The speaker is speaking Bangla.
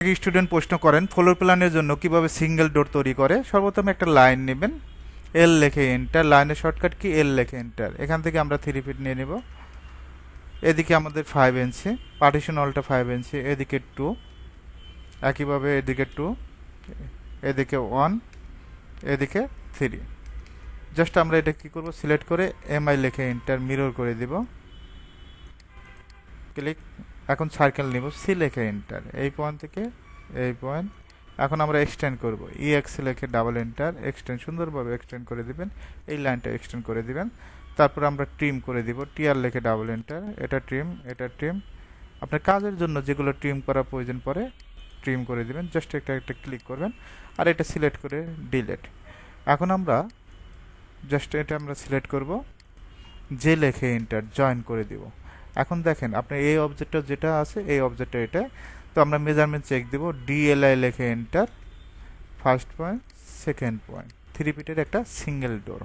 স্টুডেন্ট প্রশ্ন করেন ফ্লোর প্ল্যানের জন্য কিভাবে সিঙ্গেল ডোর তৈরি করে। সর্বপ্রথম একটা লাইন নেবেন, এল লেখে এন্টার, লাইনের শর্টকাট কি এল লেখে এন্টার। এখান থেকে আমরা 3 ফিট নিয়ে নেব। এদিকে আমাদের 5 ইঞ্চি, পার্টিশন ওয়ালটা 5 ইঞ্চি, এদিকে 2, একইভাবে এদিকে 2, এদিকে 1, এদিকে 3। জাস্ট আমরা এটা কি করব, সিলেক্ট করে এমআই লেখে এন্টার, মিরর করে দিব, ক্লিক। এখন সার্কেল নিব, সি লেখে এন্টার, এই পয়েন্ট থেকে এই পয়েন্ট। এখন আমরা এক্সটেন্ড করব, ইএক্স লেখে ডাবল এন্টার, এক্সটেন্ড সুন্দরভাবে এক্সটেন্ড করে দিবেন, এই লাইনটা এক্সটেন্ড করে দিবেন। তারপর আমরা ট্রিম করে দিব, টিআর লেখে ডাবল এন্টার, এটা ট্রিম, এটা ট্রিম। আপনার কাজের জন্য যেগুলো ট্রিম করা প্রয়োজন পড়ে ট্রিম করে দিবেন, জাস্ট একটা একটা ক্লিক করবেন আর এটা সিলেক্ট করে ডিলিট। এখন আমরা জাস্ট এটা আমরা সিলেক্ট করব, যে লেখে এন্টার, জয়েন করে দিব। এখন দেখেন আপনার এই অবজেক্টটা যেটা আছে, এই অবজেক্টটা এটা। তো আমরা মেজারমেন্ট চেক দিব, ডিএলআই লেখে enter, first point, second point, 3 ফিটের একটা সিঙ্গেল ডোর।